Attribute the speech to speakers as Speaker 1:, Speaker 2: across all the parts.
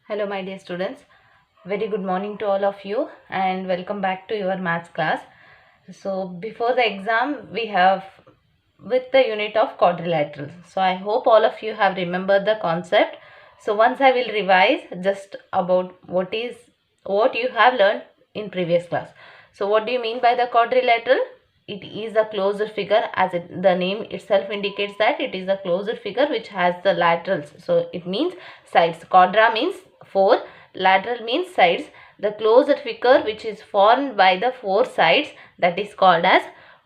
Speaker 1: Hello, my dear students. Very good morning to all of you and welcome back to your maths class. So, before the exam, we have with the unit of quadrilateral. So, I hope all of you have remembered the concept. So, once I will revise just about what you have learned in previous class. So, what do you mean by the quadrilateral? It is a closed figure, as the name itself indicates that it is a closed figure which has the laterals. So, it means sides. Quadra means 4, lateral means sides. The closed figure which is formed by the 4 sides, that is called as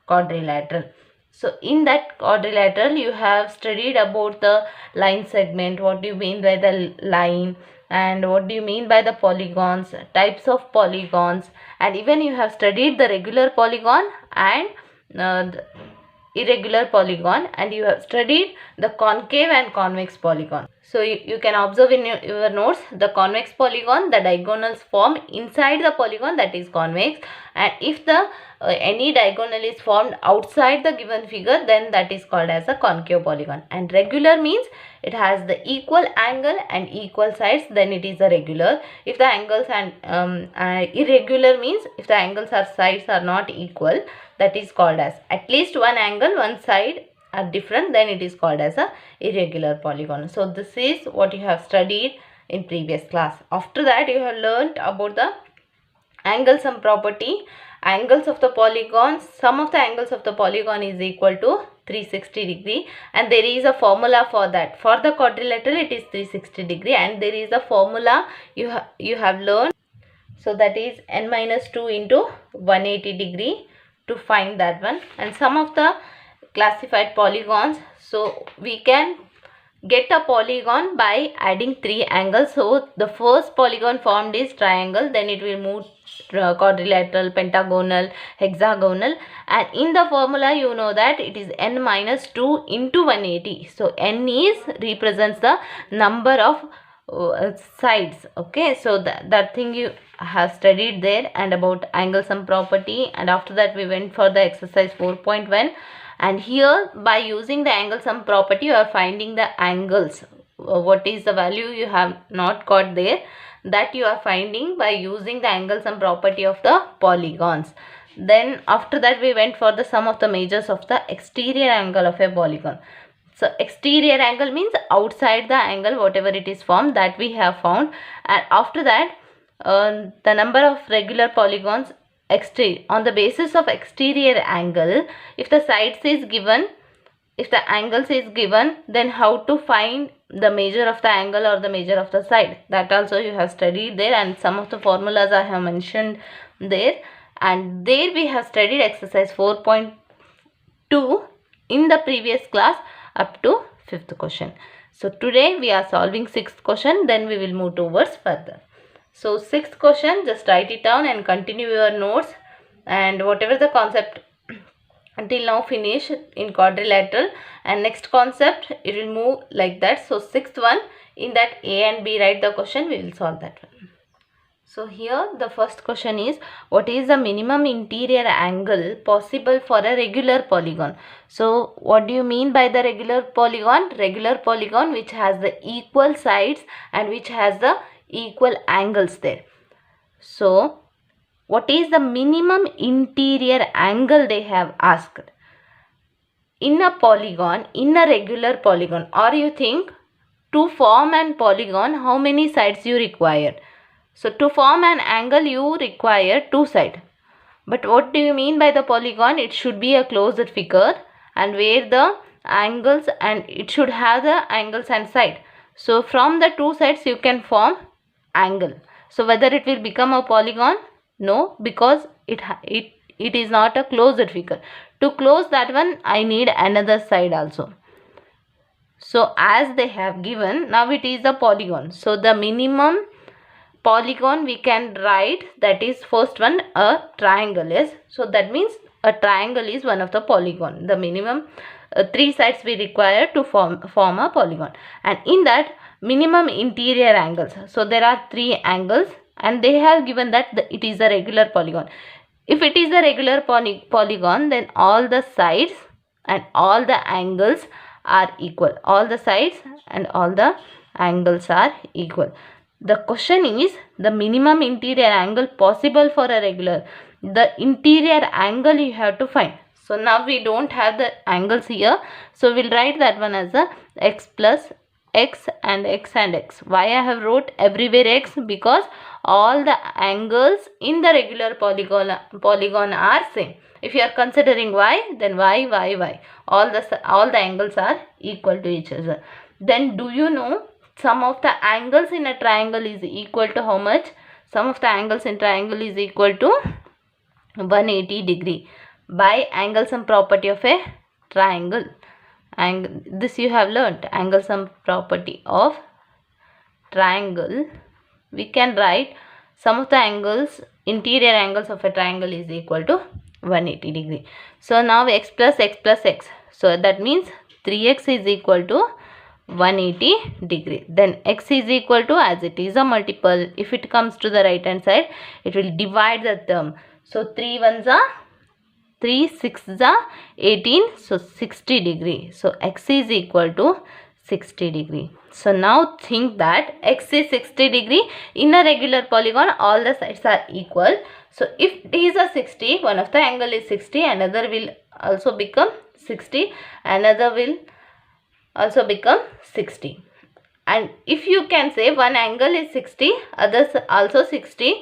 Speaker 1: quadrilateral. So in that quadrilateral you have studied about the line segment, what do you mean by the line, and what do you mean by the polygons, types of polygons, and even you have studied the regular polygon and the irregular polygon, and you have studied the concave and convex polygon. So you can observe in your notes, the convex polygon, the diagonals form inside the polygon, that is convex, and if the any diagonal is formed outside the given figure, then that is called as a concave polygon. And regular means it has the equal angle and equal sides, then it is a regular. If the angles and irregular means if the angles or sides are not equal, that is called as at least one angle, one side are different, then it is called as a irregular polygon. So this is what you have studied in previous class. After that you have learnt about the angle sum property. Angles of the polygon, sum of the angles of the polygon is equal to 360 degree, and there is a formula for that. For the quadrilateral it is 360 degree, and there is a formula you have learned. So that is n minus 2 into 180 degree to find that one. And some of the classified polygons, so we can get a polygon by adding 3 angles. So the first polygon formed is triangle, then it will move quadrilateral, pentagonal, hexagonal, and in the formula you know that it is n minus 2 into 180. So n is represents the number of sides. Okay, so that thing you have studied there, and about angle sum property. And after that we went for the exercise 4.1, and here by using the angle sum property you are finding the angles. What is the value you have not got there, that you are finding by using the angle sum property of the polygons. Then after that we went for the sum of the measures of the exterior angle of a polygon. So exterior angle means outside the angle, whatever it is formed, that we have found. And after that the number of regular polygons on the basis of exterior angle, if the sides is given, if the angles is given, then how to find the measure of the angle or the measure of the side, that also you have studied there, and some of the formulas I have mentioned there. And there we have studied exercise 4.2 in the previous class up to 5th question. So today we are solving 6th question, then we will move towards further. So 6th question, just write it down and continue your notes, and whatever the concept until now finish in quadrilateral, and next concept it will move like that. So 6th one, in that A and B write the question, we will solve that one. So here the first question is, what is the minimum interior angle possible for a regular polygon? So what do you mean by the regular polygon? Regular polygon which has the equal sides and which has the equal angles there. So what is the minimum interior angle they have asked? In a polygon, in a regular polygon, or you think to form an polygon, how many sides you require? So to form an angle you require 2 sides. But what do you mean by the polygon? It should be a closed figure, and where the angles, and it should have the angles and side. So from the 2 sides you can form angle. So whether it will become a polygon? No, because it is not a closed figure. To close that one I need another side also. So as they have given, now it is a polygon. So the minimum polygon we can write, that is first one, a triangle is. So that means a triangle is one of the polygon. The minimum 3 sides we require to form a polygon, and in that minimum interior angles. So there are 3 angles, and they have given that it is a regular polygon. If it is a regular polygon, then all the sides and all the angles are equal. All the sides and all the angles are equal. The question is the minimum interior angle possible for a regular. The interior angle you have to find. So now we don't have the angles here. So we'll write that one as a x plus x and x and x. Why I have wrote everywhere x? Because all the angles in the regular polygon are same. If you are considering y, then y. All the angles are equal to each other. Then do you know sum of the angles in a triangle is equal to how much? Sum of the angles in triangle is equal to 180 degree by angle sum property of a triangle. And this you have learnt, angle sum property of triangle. We can write sum of the angles, interior angles of a triangle is equal to 180 degree. So now x plus x plus x. So that means 3x is equal to 180 degree. Then x is equal to, as it is a multiple, if it comes to the right hand side, it will divide the term. So 3 ones are 3, 6 are 18, so 60 degree. So x is equal to 60 degree. So now think that x is 60 degree. In a regular polygon, all the sides are equal. So if it is a 60, one of the angle is 60, another will also become 60, another will also become 60. And if you can say one angle is 60, others also 60,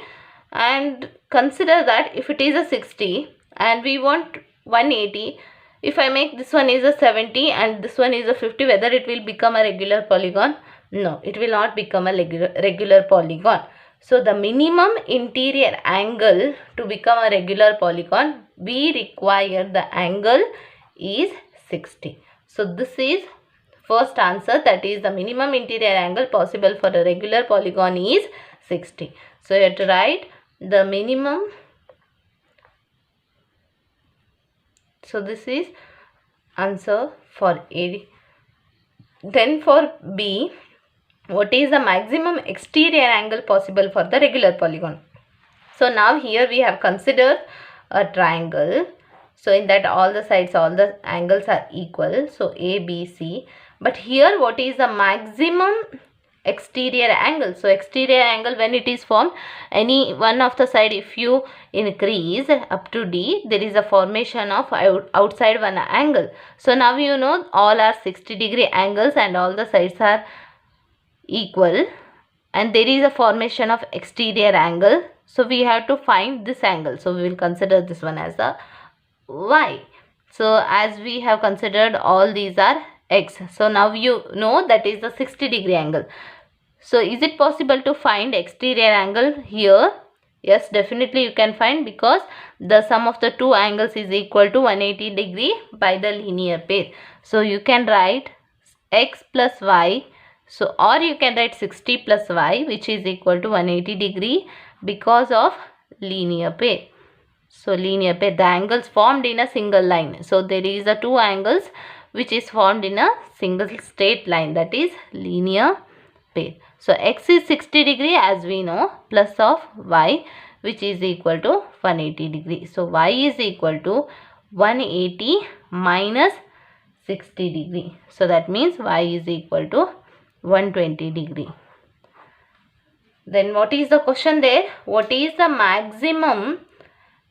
Speaker 1: and consider that if it is a 60 and we want 180, if I make this one is a 70 and this one is a 50, whether it will become a regular polygon? No, it will not become a regular polygon. So the minimum interior angle to become a regular polygon, we require the angle is 60. So this is first answer, that is the minimum interior angle possible for a regular polygon is 60. So you have to write the minimum. So this is answer for A. Then for B, what is the maximum exterior angle possible for the regular polygon? So now here we have considered a triangle. So in that all the sides, all the angles are equal. So A, B, C. But here what is the maximum exterior angle? So exterior angle, when it is formed, any one of the side, if you increase up to D, there is a formation of outside one angle. So now you know all are 60 degree angles and all the sides are equal, and there is a formation of exterior angle. So we have to find this angle. So we will consider this one as the y. So as we have considered all these are x. So now you know that is the 60 degree angle. So is it possible to find exterior angle here? Yes, definitely you can find, because the sum of the two angles is equal to 180 degree by the linear pair. So you can write x plus y. So or you can write 60 plus y, which is equal to 180 degree because of linear pair. So linear pair, the angles formed in a single line. So there is a two angles which is formed in a single straight line, that is linear pair. So x is 60 degree as we know, plus of y, which is equal to 180 degree. So y is equal to 180 minus 60 degree. So that means y is equal to 120 degree. Then what is the question there? What is the maximum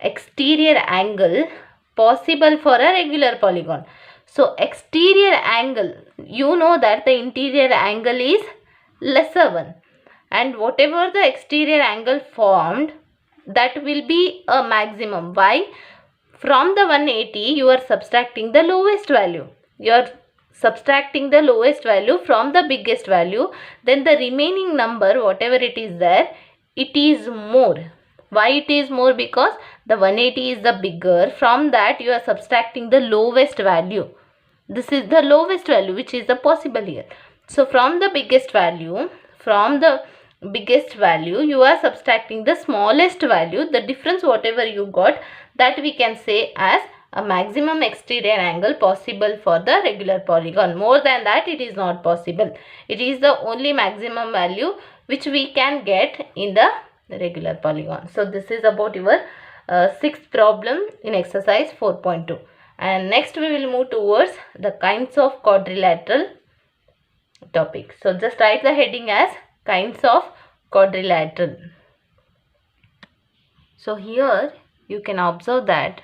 Speaker 1: exterior angle possible for a regular polygon? So exterior angle, you know that the interior angle is lesser one, and whatever the exterior angle formed, that will be a maximum. Why? From the 180 you are subtracting the lowest value. You are subtracting the lowest value from the biggest value, then the remaining number, whatever it is there, it is more. Why it is more? Because the 180 is the bigger, from that you are subtracting the lowest value. This is the lowest value which is the possible here. So from the biggest value, you are subtracting the smallest value. The difference whatever you got, that we can say as a maximum exterior angle possible for the regular polygon. More than that it is not possible. It is the only maximum value which we can get in the regular polygon. So this is about your sixth problem in exercise 4.2. And next we will move towards the kinds of quadrilateral topic. So just write the heading as kinds of quadrilateral. So here you can observe that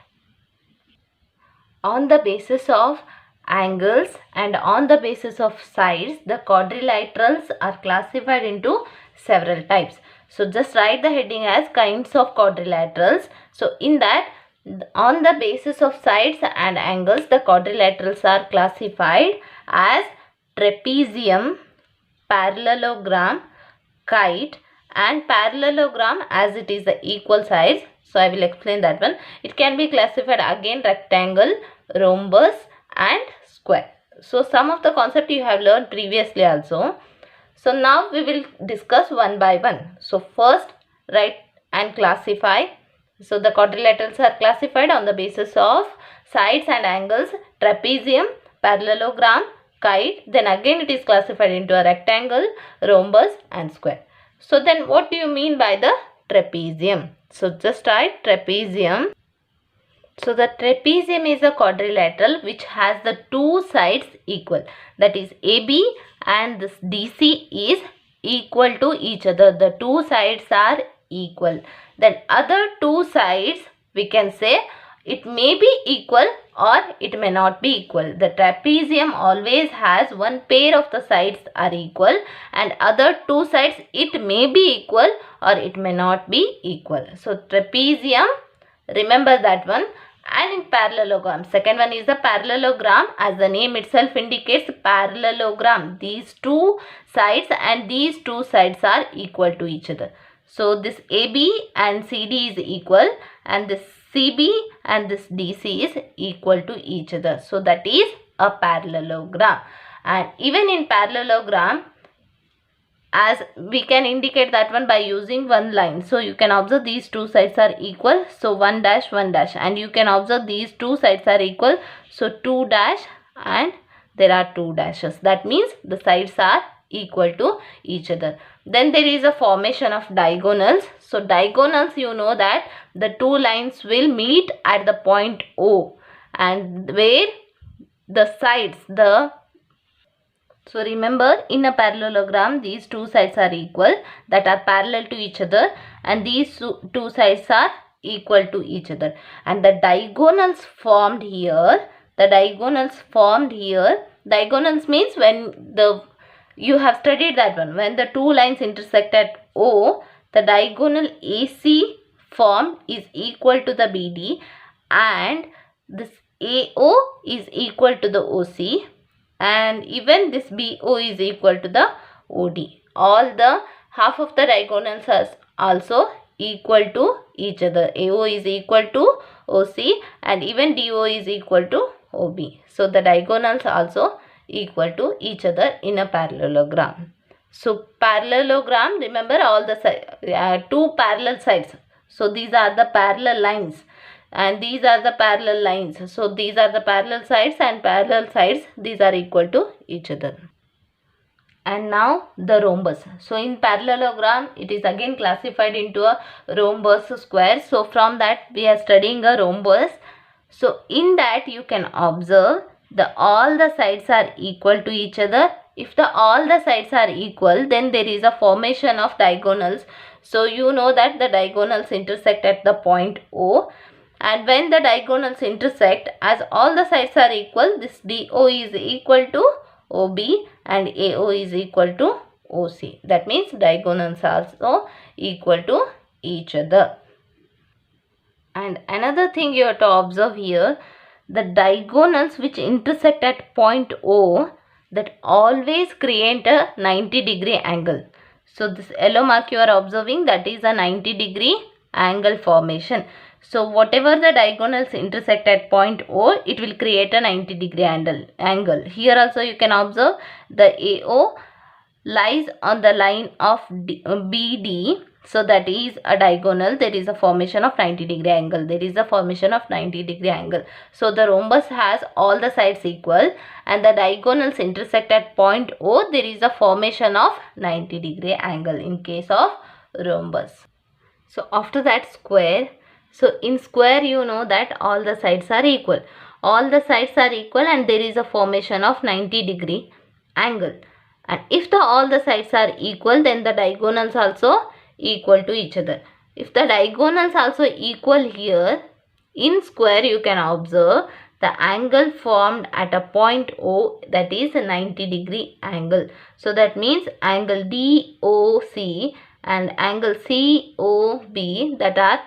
Speaker 1: on the basis of angles and on the basis of sides, the quadrilaterals are classified into several types. So just write the heading as kinds of quadrilaterals. So in that, on the basis of sides and angles, the quadrilaterals are classified as trapezium, parallelogram, kite, and parallelogram as it is the equal sides. So I will explain that one. It can be classified again rectangle, rhombus and square. So some of the concept you have learned previously also. So now we will discuss one by one. So first write and classify. So the quadrilaterals are classified on the basis of sides and angles, trapezium, parallelogram, kite. Then again it is classified into a rectangle, rhombus and square. So then what do you mean by the trapezium? So just write trapezium. So the trapezium is a quadrilateral which has the two sides equal. That is AB and this DC is equal to each other. The two sides are equal. Then other two sides we can say it may be equal or it may not be equal. The trapezium always has one pair of the sides are equal and other two sides it may be equal or it may not be equal. So trapezium, remember that one. And in parallelogram, second one is the parallelogram. As the name itself indicates, parallelogram. These two sides and these two sides are equal to each other. So this AB and CD is equal and this CB and this DC is equal to each other. So that is a parallelogram. And even in parallelogram, as we can indicate that one by using one line. So you can observe these two sides are equal. So 1 dash, 1 dash. And you can observe these two sides are equal. So 2 dash and there are 2 dashes. That means the sides are equal to each other. Then there is a formation of diagonals. So diagonals, you know that the two lines will meet at the point O. And where the sides, so remember, in a parallelogram, these two sides are equal, that are parallel to each other, and these two sides are equal to each other. And the diagonals formed here, diagonals means when you have studied that one, when the two lines intersect at O, the diagonal AC formed is equal to the BD and this AO is equal to the OC. And even this BO is equal to the OD. All the half of the diagonals are also equal to each other. AO is equal to OC and even DO is equal to OB. So the diagonals also equal to each other in a parallelogram. So parallelogram, remember all the two parallel sides. So these are the parallel lines. And these are the parallel lines. So these are the parallel sides and parallel sides, these are equal to each other. And now the rhombus. So in parallelogram, it is again classified into a rhombus square. So from that we are studying a rhombus. So in that you can observe all the sides are equal to each other. If all the sides are equal, then there is a formation of diagonals. So you know that the diagonals intersect at the point O. And when the diagonals intersect, as all the sides are equal, this DO is equal to OB and AO is equal to OC. That means diagonals are also equal to each other. And another thing you have to observe here, the diagonals which intersect at point O, that always create a 90-degree angle. So this yellow mark you are observing, that is a 90-degree angle formation. So whatever the diagonals intersect at point O, it will create a 90-degree angle. Here also you can observe the AO lies on the line of BD. So that is a diagonal. There is a formation of 90-degree angle. So the rhombus has all the sides equal and the diagonals intersect at point O. There is a formation of 90-degree angle in case of rhombus. So after that square. So in square you know that all the sides are equal. And there is a formation of 90-degree angle. And if all the sides are equal, then the diagonals also equal to each other. If the diagonals also equal here, in square you can observe the angle formed at a point O, that is a 90-degree angle. So that means angle DOC and angle COB, that are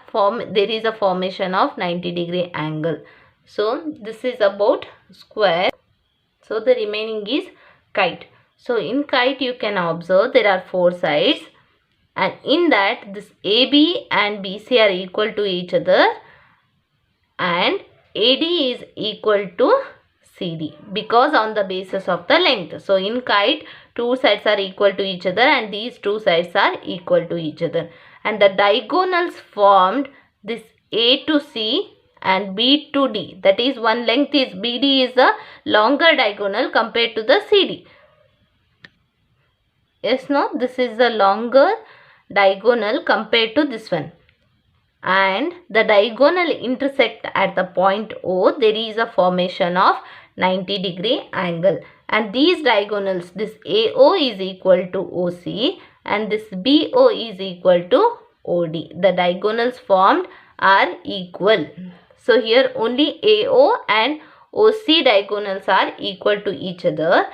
Speaker 1: there is a formation of 90-degree angle. So this is about square. So the remaining is kite. So in kite you can observe there are 4 sides, and in that this AB and BC are equal to each other and AD is equal to CD because on the basis of the length. So in kite 2 sides are equal to each other and these 2 sides are equal to each other, and the diagonals formed this A to C and B to D, that is one length is BD is a longer diagonal compared to the CD. Yes, no, this is the longer diagonal compared to this one, and the diagonal intersect at the point O. There is a formation of 90-degree angle, and these diagonals, this AO is equal to OC and this BO is equal to OD. The diagonals formed are equal. So here only AO and OC diagonals are equal to each other,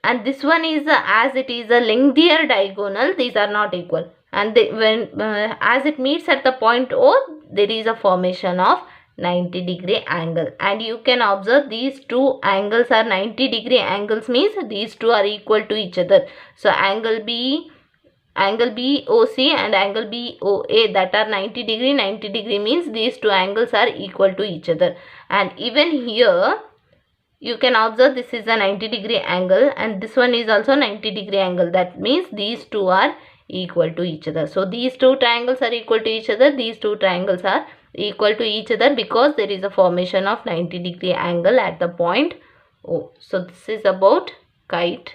Speaker 1: and this one is as it is a lengthier diagonal, these are not equal, and as it meets at the point O, there is a formation of 90-degree angle. And you can observe these two angles are 90-degree angles, means these two are equal to each other. So angle BOC and angle BOA, that are 90-degree. 90-degree means these two angles are equal to each other. And even here you can observe this is a 90-degree angle and this one is also 90-degree angle. That means these two are equal to each other. So these two triangles are equal to each other. These two triangles are equal to each other because there is a formation of 90-degree angle at the point O. So this is about kite.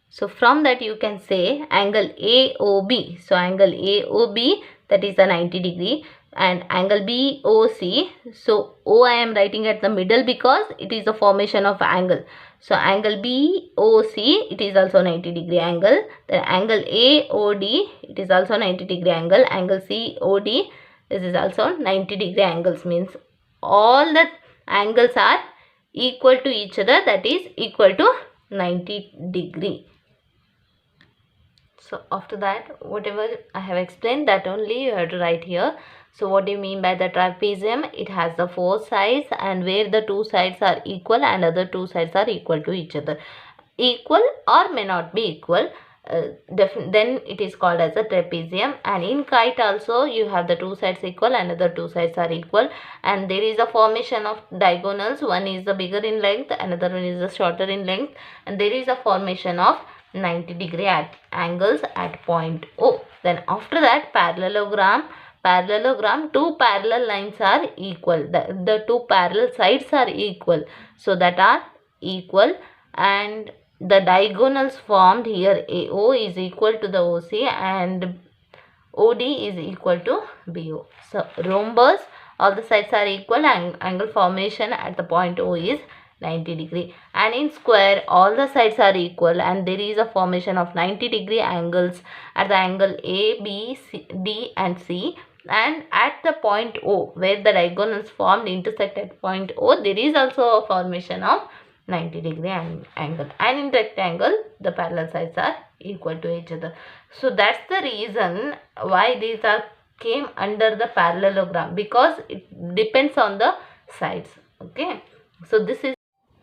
Speaker 1: So from that you can say angle AOB. So angle AOB, that is a 90-degree, and angle BOC. So O I am writing at the middle because it is a formation of angle. So angle BOC, it is also 90-degree angle. The angle AOD, it is also 90-degree angle. Angle COD, this is also 90-degree angles, means all the angles are equal to each other, that is equal to 90-degree. So after that, whatever I have explained, that only you have to write here. So what do you mean by the trapezium? It has the 4 sides, and where the 2 sides are equal and other 2 sides are equal to each other. Equal or may not be equal, then it is called as a trapezium. And in kite also you have the 2 sides equal and other 2 sides are equal, and there is a formation of diagonals. One is the bigger in length, another one is the shorter in length, and there is a formation of 90-degree angles at point O. Then after that, parallelogram, two parallel lines are equal. The two parallel sides are equal. So that are equal, and the diagonals formed here, AO is equal to the OC and OD is equal to BO. So rhombus, all the sides are equal and angle formation at the point O is 90-degree. And in square all the sides are equal and there is a formation of 90-degree angles at the angle A, B, C, D and C. And at the point O, where the diagonals formed intersect at point O, there is also a formation of 90-degree angle. And in rectangle, the parallel sides are equal to each other. So that's the reason why these are came under the parallelogram, because it depends on the sides. Okay, so this is.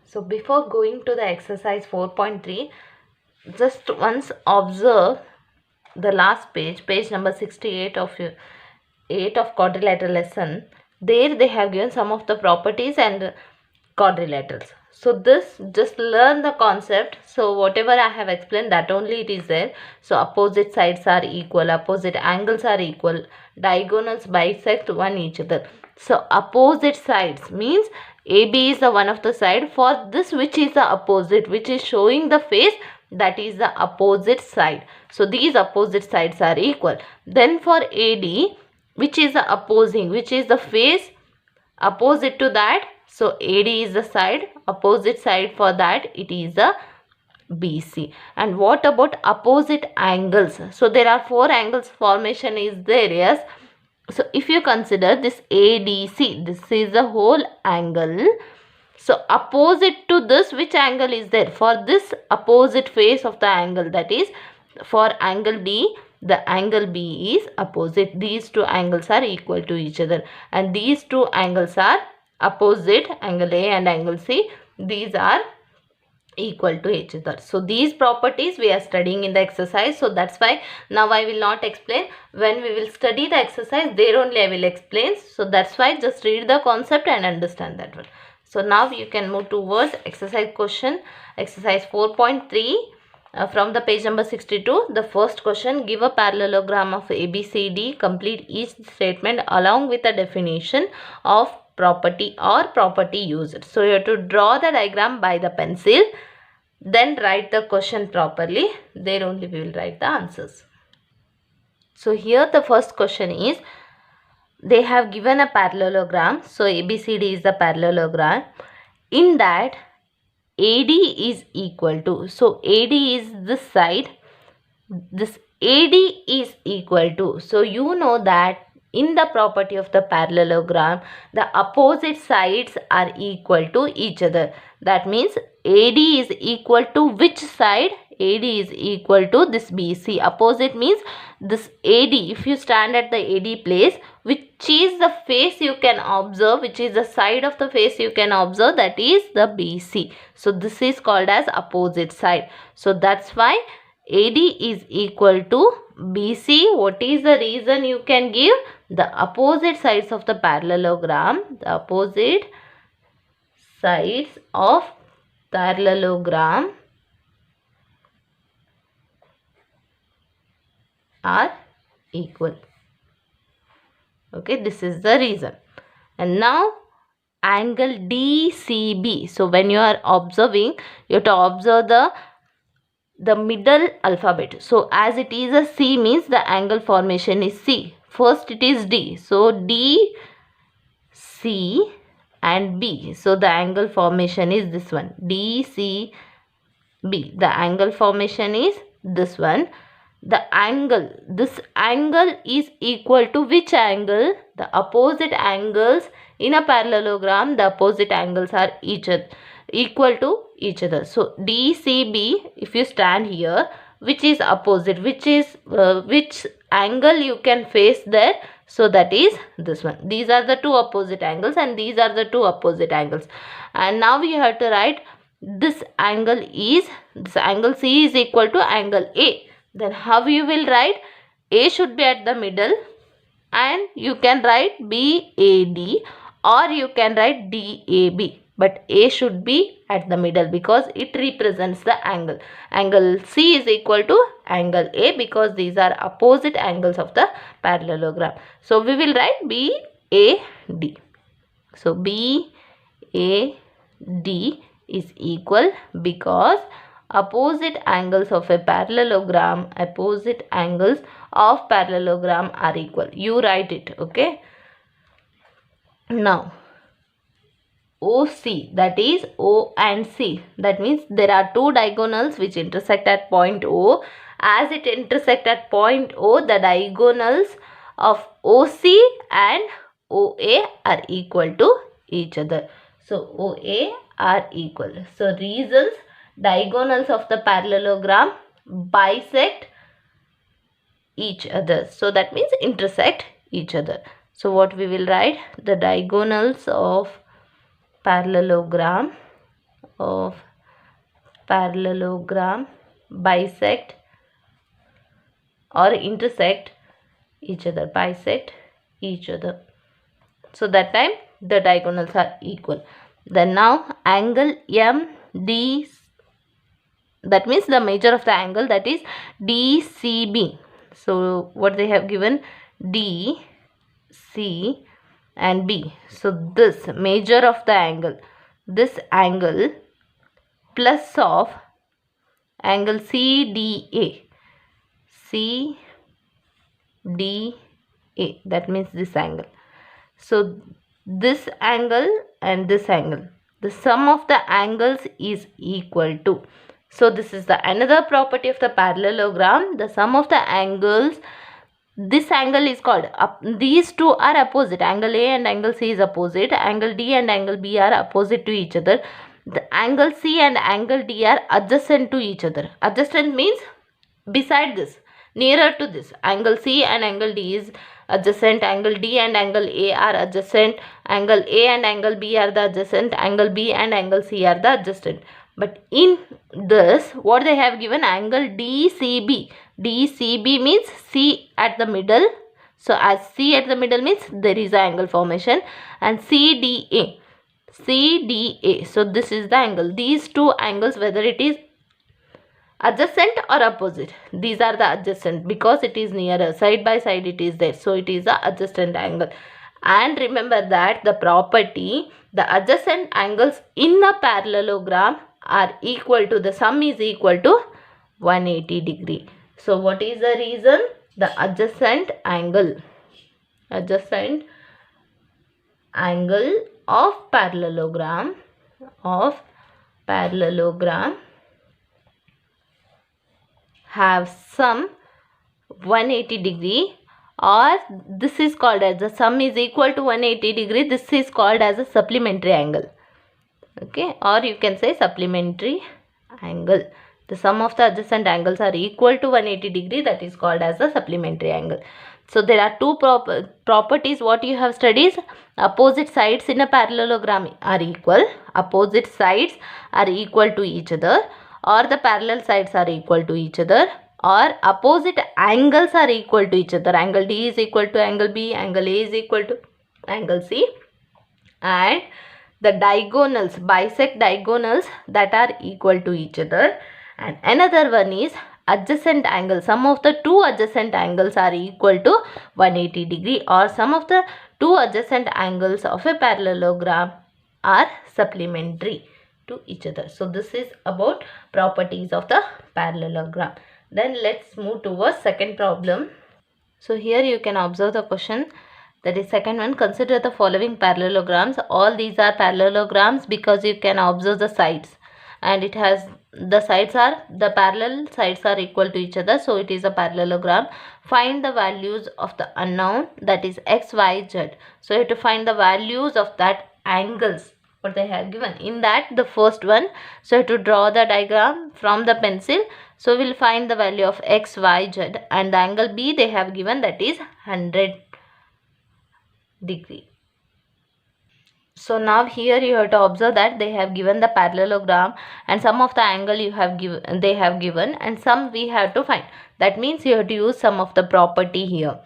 Speaker 1: So before going to the exercise 4.3, just once observe the last page, page number 68 of 8 of quadrilateral lesson. There they have given some of the properties and quadrilaterals. So this, just learn the concept. So whatever I have explained, that only it is there. So opposite sides are equal, opposite angles are equal, diagonals bisect one each other. So opposite sides means AB is the one of the side. For this, which is the opposite, which is showing the face, that is the opposite side. So these opposite sides are equal. Then for AD, which is the opposing, which is the face opposite to that. So AD is the side, opposite side for that, it is the BC. And what about opposite angles? So there are 4 angles formation is there, yes. So if you consider this ADC, this is the whole angle. So opposite to this, which angle is there? For this opposite face of the angle, that is for angle D, the angle B is opposite. These two angles are equal to each other, and these two angles are opposite, angle A and angle C. These are equal to each other. So these properties we are studying in the exercise. So that's why now I will not explain. When we will study the exercise, there only I will explain. So that's why just read the concept and understand that one. So now you can move towards exercise question, exercise 4.3. From the page number 62, the first question, give a parallelogram of ABCD, complete each statement along with a definition of property or property used. So you have to draw the diagram by the pencil, then write the question properly. There only we will write the answers. So here the first question is, they have given a parallelogram. So ABCD is the parallelogram. In that AD is equal to, so AD is this side, this AD is equal to, so you know that in the property of the parallelogram, the opposite sides are equal to each other. That means AD is equal to which side? AD is equal to this BC. Opposite means this AD. If you stand at the AD place, which is the face you can observe, which is the side of the face you can observe, that is the BC. So this is called as opposite side. So that's why AD is equal to BC. What is the reason you can give? The opposite sides of the parallelogram, the opposite sides of parallelogram are equal. Okay, this is the reason. And now angle DCB. So when you are observing, you have to observe the middle alphabet. So as it is a C means the angle formation is C. First it is D. So D, C and B. So the angle formation is this one. D, C, B. The angle formation is this one. The angle, this angle is equal to which angle? The opposite angles in a parallelogram, the opposite angles are equal to each other. So DCB, if you stand here, which is opposite, which angle you can face there? So that is this one. These are the two opposite angles and these are the two opposite angles. And now you have to write this angle C is equal to angle A. Then how you will write? A should be at the middle and you can write BAD or you can write DAB. But A should be at the middle because it represents the angle. Angle C is equal to angle A because these are opposite angles of the parallelogram. So we will write BAD. So BAD is equal because opposite angles of a parallelogram, are equal. You write it, okay? Now OC, that is O and C. That means there are two diagonals which intersect at point O. As it intersect at point O, the diagonals of OC and OA are equal to each other. So OA are equal. So reasons, diagonals of the parallelogram bisect each other. So that means intersect each other. So what we will write? The diagonals of parallelogram bisect or intersect each other. So that time the diagonals are equal. Then now angle MD, that means the measure of the angle, that is DCB. So what they have given? D, C and B. So this measure of the angle, this angle plus of angle CDA. That means this angle. So this angle and this angle, the sum of the angles is equal to. So this is the another property of the parallelogram. The sum of the angles, this angle is called these two are opposite. Angle A and angle C is opposite. Angle D and angle B are opposite to each other. The angle C and angle D are adjacent to each other. Adjacent means beside this, nearer to this. Angle C and angle D is adjacent. Angle D and angle A are adjacent. Angle A and angle B are the adjacent. Angle B and angle C are the adjacent. But in this, what they have given, angle DCB. DCB means C at the middle. So as C at the middle means there is an angle formation. And CDA. CDA. So this is the angle. These two angles, whether it is adjacent or opposite, these are the adjacent because it is nearer, side by side it is there, so it is the adjacent angle. And remember that the property, the adjacent angles in a parallelogram are equal to, the sum is equal to 180 degree. So what is the reason? The adjacent angle of parallelogram have sum 180 degree, or this is called as, the sum is equal to 180 degree, this is called as a supplementary angle. Okay, or you can say supplementary angle. The sum of the adjacent angles are equal to 180 degree, that is called as a supplementary angle. So there are two properties what you have studied. Opposite sides in a parallelogram are equal. Opposite sides are equal to each other, or the parallel sides are equal to each other, or opposite angles are equal to each other. Angle D is equal to angle B, angle A is equal to angle C, and the diagonals, bisect diagonals, that are equal to each other. And another one is adjacent angle. Sum of the two adjacent angles are equal to 180 degree, or sum of the two adjacent angles of a parallelogram are supplementary to each other. So this is about properties of the parallelogram. Then let's move towards second problem. So here you can observe the question. That is second one. Consider the following parallelograms. All these are parallelograms because you can observe the sides, and it has the sides are, the parallel sides are equal to each other, so it is a parallelogram. Find the values of the unknown, that is x, y, z. So you have to find the values of that angles what they have given. In that, the first one, so to draw the diagram from the pencil, so we'll find the value of x, y, z, and the angle B they have given, that is 100 degree. So now here you have to observe that they have given the parallelogram, and some of the angle you have given, they have given, and some we have to find. That means you have to use some of the property here.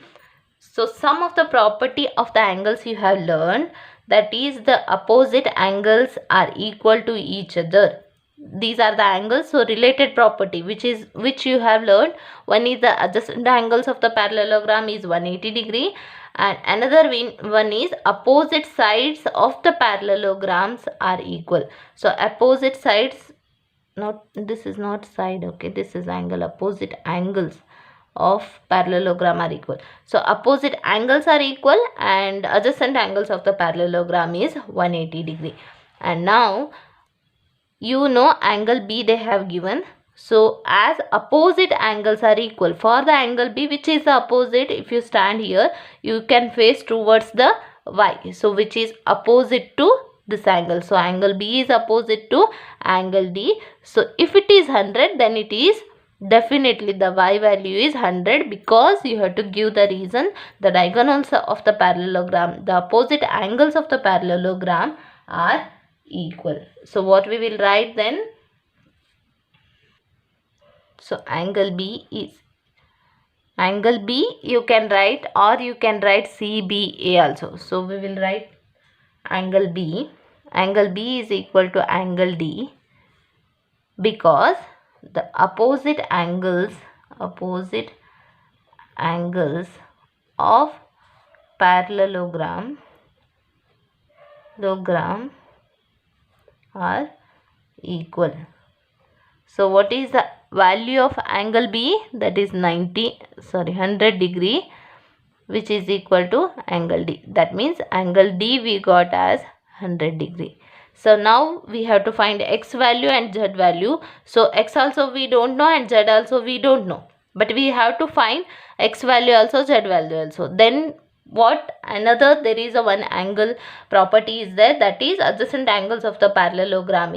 Speaker 1: So some of the property of the angles you have learned, that is the opposite angles are equal to each other. These are the angles. So related property which you have learned, one is the adjacent angles of the parallelogram is 180 degree, and another one is opposite sides of the parallelograms are equal. So opposite sides, not, this is not side, okay, this is angle. Opposite angles of parallelogram are equal. So opposite angles are equal, and adjacent angles of the parallelogram is 180 degree. And now you know angle B they have given. So as opposite angles are equal, for the angle B which is the opposite, if you stand here, you can face towards the Y. So which is opposite to this angle. So angle B is opposite to angle D. So if it is 100, then it is definitely the Y value is 100, because you have to give the reason. The diagonals of the parallelogram, the opposite angles of the parallelogram are equal. So what we will write then? So angle B is, angle B you can write, or you can write CBA also. So we will write angle B. Angle B is equal to angle D, because the opposite angles of parallelogram are equal. So what is the value of angle B? That is 100 degree, which is equal to angle D. That means angle D we got as 100 degree. So now we have to find x value and z value. So x also we don't know and z also we don't know, but we have to find x value also, z value also. Then what, another, there is a one angle property is there, that is adjacent angles of the parallelogram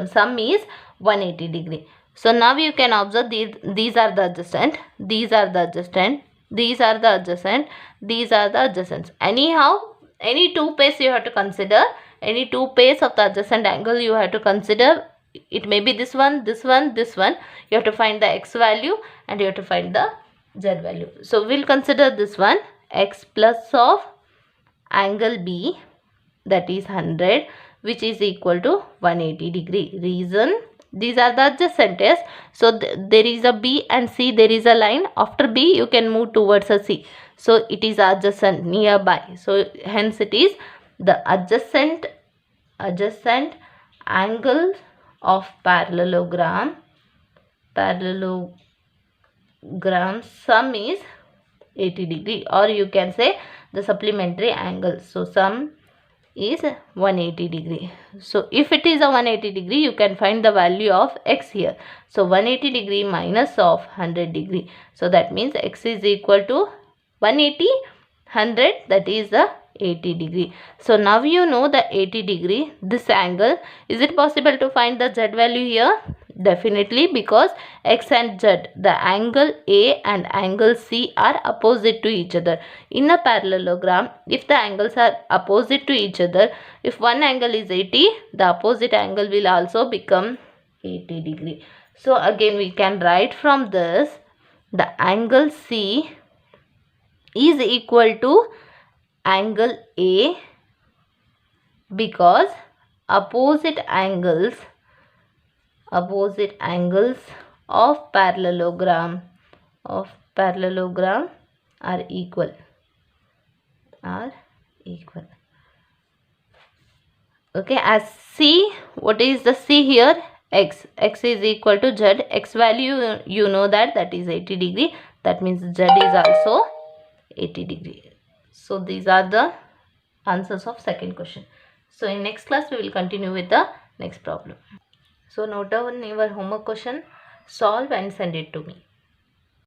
Speaker 1: sum is 180 degree. So now you can observe these are the adjacent, these are the adjacent, these are the adjacent, these are the adjacents. Anyhow, any two pairs you have to consider, any two pairs of the adjacent angle you have to consider. It may be this one, this one, this one. You have to find the x value and you have to find the z value. So we'll consider this one, x plus of angle B, that is 100, which is equal to 180 degree. Reason, these are the adjacent, yes. So there is a B and C, there is a line. After B you can move towards a C. So it is adjacent, nearby. So hence it is the adjacent angle of parallelogram sum is 80 degree, or you can say the supplementary angle. So sum is 180 degree. So if it is a 180 degree, you can find the value of x here. So 180 degree minus of 100 degree. So that means x is equal to 180, 100, that is the 80 degree. So now you know the 80 degree, this angle. Is it possible to find the z value here? Definitely, because x and z, the angle A and angle C are opposite to each other. In a parallelogram, if the angles are opposite to each other, if one angle is 80, the opposite angle will also become 80 degree. So again we can write from this, the angle C is equal to angle A, because opposite angles of parallelogram are equal. Okay, as C, what is the C here? X is equal to z. X value you know that is 80 degree. That means z is also 80 degree. So these are the answers of second question. So in next class we will continue with the next problem. So note down your homework question, solve and send it to me.